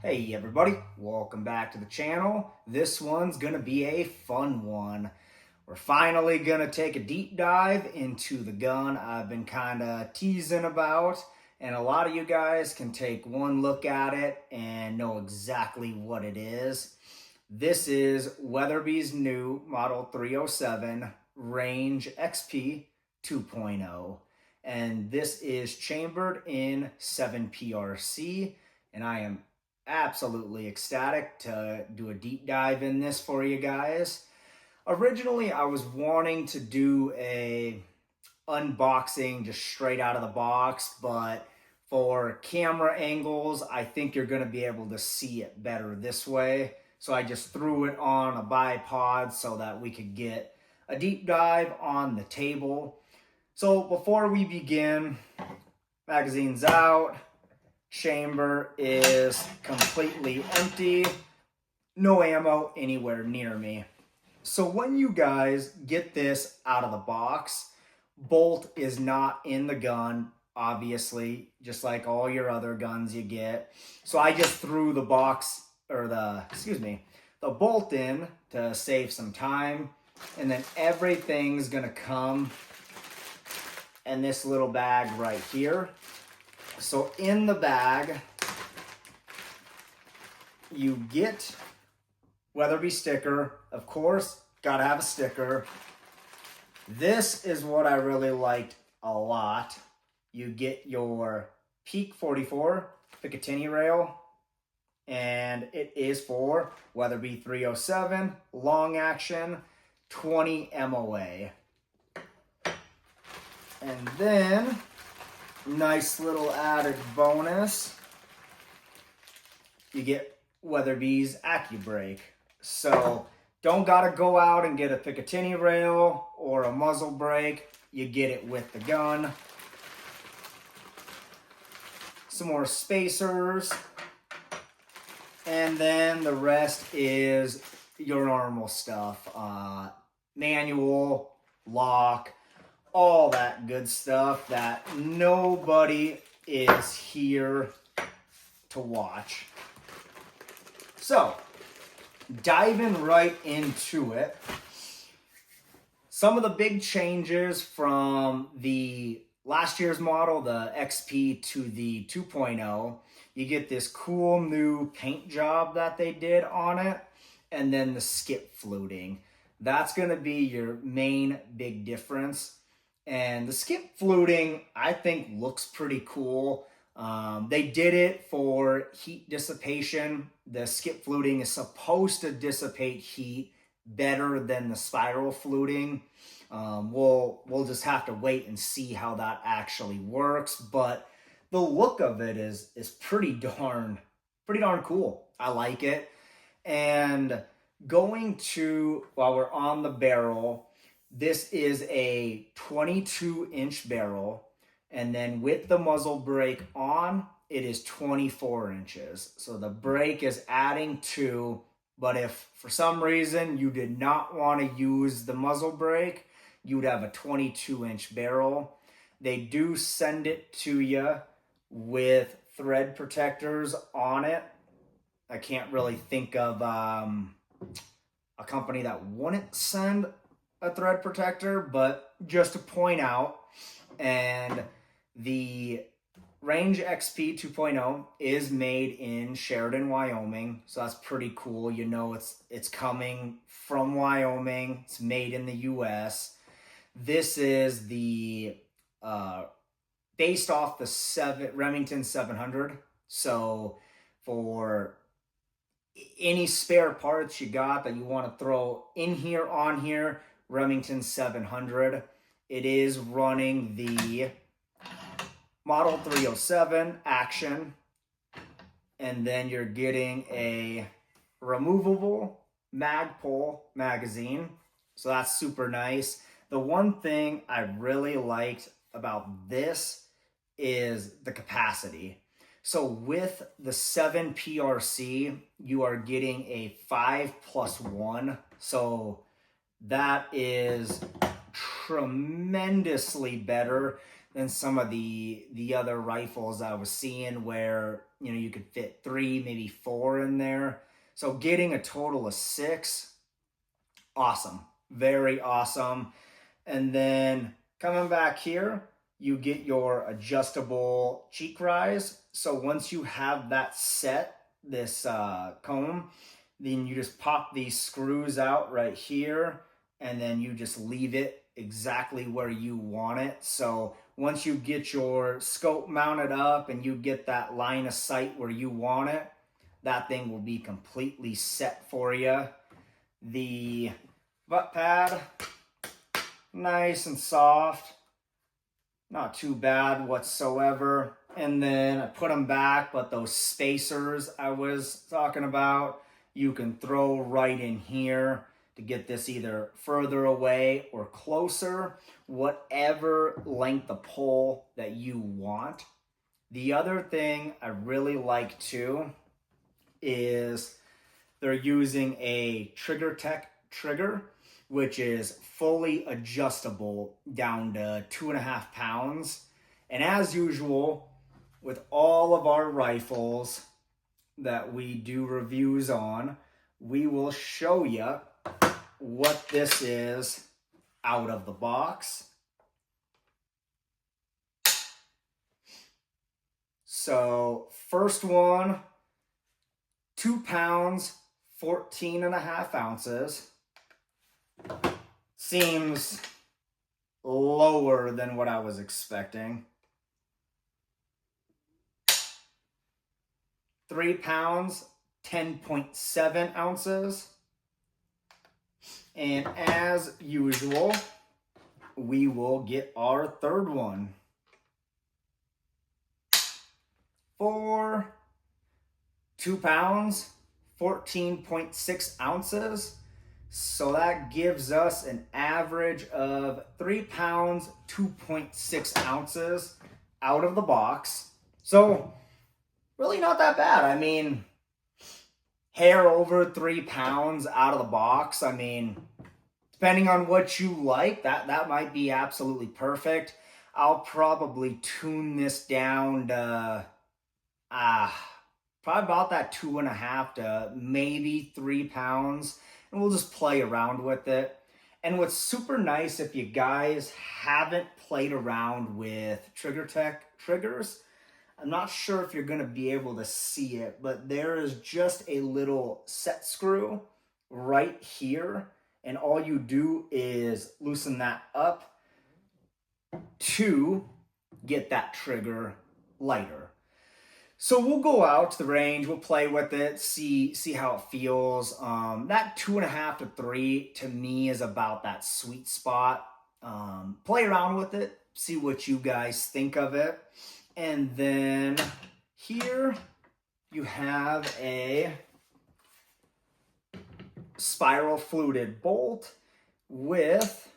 Hey everybody, welcome back to the channel. This one's gonna be a fun one. We're finally gonna take a deep dive into the gun I've been kinda teasing about, and a lot of you guys can take one look at it and know exactly what it is. This is Weatherby's new Model 307 Range XP 2.0, and this is chambered in 7 PRC, and I am absolutely ecstatic to do a deep dive in this for you guys. Originally, I was wanting to do a unboxing just straight out of the box, but for camera angles, I think you're going to be able to see it better this way. So I just threw it on a bipod so that we could get a deep dive on the table. So before we begin, magazine's out. Chamber is completely empty. No ammo anywhere near me. So when you guys get this out of the box, bolt is not in the gun, obviously, just like all your other guns you get. So I just threw the bolt in to save some time. And then everything's gonna come in this little bag right here. So in the bag, you get Weatherby sticker. Of course, gotta have a sticker. This is what I really liked a lot. You get your Peak 44 Picatinny rail, and it is for Weatherby 307, long action, 20 MOA. And then, nice little added bonus, you get Weatherby's AccuBrake. So don't gotta go out and get a Picatinny rail or a muzzle brake. You get it with the gun. Some more spacers. And then the rest is your normal stuff. Manual, lock, all that good stuff that nobody is here to watch. So, diving right into it, some of the big changes from the last year's model, the XP, to the 2.0, you get this cool new paint job that they did on it, and then the skip fluting. That's going to be your main big difference. And the skip fluting, I think, looks pretty cool. They did it for heat dissipation. The skip fluting is supposed to dissipate heat better than the spiral fluting. We'll just have to wait and see how that actually works. But the look of it is pretty darn cool. I like it. And while we're on the barrel, this is a 22-inch barrel. And then with the muzzle brake on, it is 24 inches. So the brake is adding 2, but if for some reason you did not want to use the muzzle brake, you would have a 22-inch barrel. They do send it to you with thread protectors on it. I can't really think of a company that wouldn't send a thread protector, but just to point out, and the Range XP 2.0 is made in Sheridan, Wyoming, so that's pretty cool. You know it's coming from Wyoming. It's made in the U.S. This is the based off the Remington 700. So for any spare parts you got that you want to throw in here on here, Remington 700. It is running the Model 307 action, and then you're getting a removable Magpul magazine, so that's super nice. The one thing I really liked about this is the capacity. So with the 7 PRC, you are getting a 5+1, so that is tremendously better than some of the other rifles I was seeing where, you know, you could fit 3, maybe 4 in there. So getting a total of 6, awesome. Very awesome. And then coming back here, you get your adjustable cheek rise. So once you have that set, this comb, then you just pop these screws out right here, and then you just leave it exactly where you want it. So once you get your scope mounted up and you get that line of sight where you want it, that thing will be completely set for you. The butt pad, nice and soft, not too bad whatsoever. And then I put them back, but those spacers I was talking about, you can throw right in here to get this either further away or closer, whatever length of pole that you want. The other thing I really like too is they're using a Trigger Tech trigger, which is fully adjustable down to 2.5 pounds. And as usual, with all of our rifles that we do reviews on, we will show you what this is out of the box. So first one, 2 pounds, 14.5 ounces. Seems lower than what I was expecting. 3 pounds, 10.7 ounces. And as usual, we will get our third one for 2 pounds, 14.6 ounces. So that gives us an average of 3 pounds, 2.6 ounces out of the box. So really not that bad. I mean, hair over 3 pounds out of the box. I mean, depending on what you like, that might be absolutely perfect. I'll probably tune this down to probably about that 2.5 to maybe 3 pounds. And we'll just play around with it. And what's super nice, if you guys haven't played around with Trigger Tech triggers, I'm not sure if you're going to be able to see it, but there is just a little set screw right here. And all you do is loosen that up to get that trigger lighter. So we'll go out to the range, we'll play with it, see how it feels. That 2.5 to 3 to me is about that sweet spot. Play around with it, see what you guys think of it. And then here you have a spiral fluted bolt with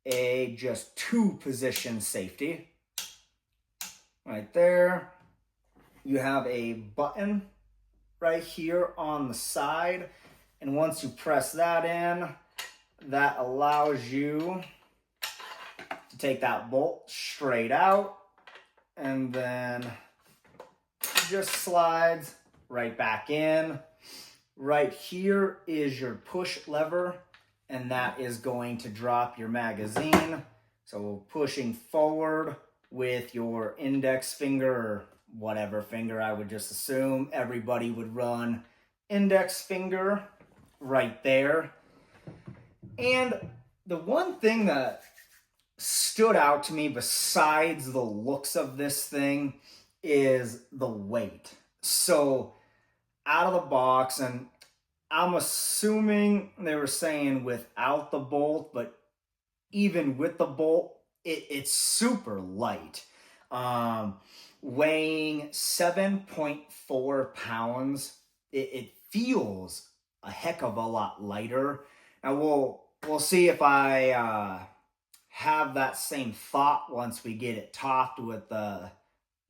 a just 2-position safety. Right there. You have a button right here on the side. And once you press that in, that allows you to take that bolt straight out. And then just slides right back in. Right here is your push lever, and that is going to drop your magazine. So pushing forward with your index finger, or whatever finger, I would just assume everybody would run index finger right there. And the one thing that stood out to me besides the looks of this thing is the weight. So out of the box, and I'm assuming they were saying without the bolt, but even with the bolt, it's super light. Weighing 7.4 pounds, it feels a heck of a lot lighter. Now we'll see if I have that same thought once we get it topped with the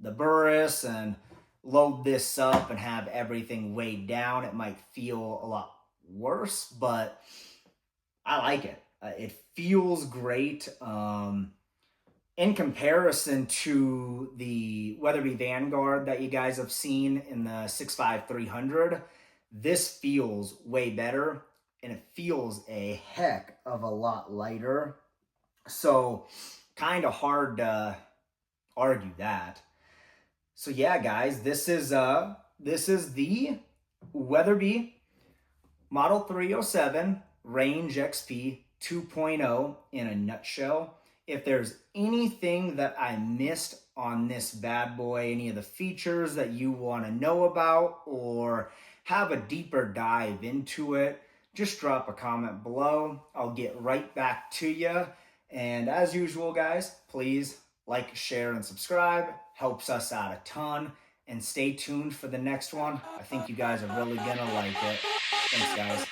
Burris and load this up and have everything weighed down. It might feel a lot worse, but I like it. It feels great. in comparison to the Weatherby Vanguard that you guys have seen in the 65300, this feels way better, and it feels a heck of a lot lighter. So kind of hard to argue that. So yeah, guys, this is the Weatherby Model 307 Range XP 2.0 in a nutshell. If there's anything that I missed on this bad boy, any of the features that you want to know about or have a deeper dive into it, just drop a comment below. I'll get right back to you. And as usual, guys, please like, share, and subscribe. Helps us out a ton. And stay tuned for the next one. I think you guys are really gonna like it. Thanks, guys.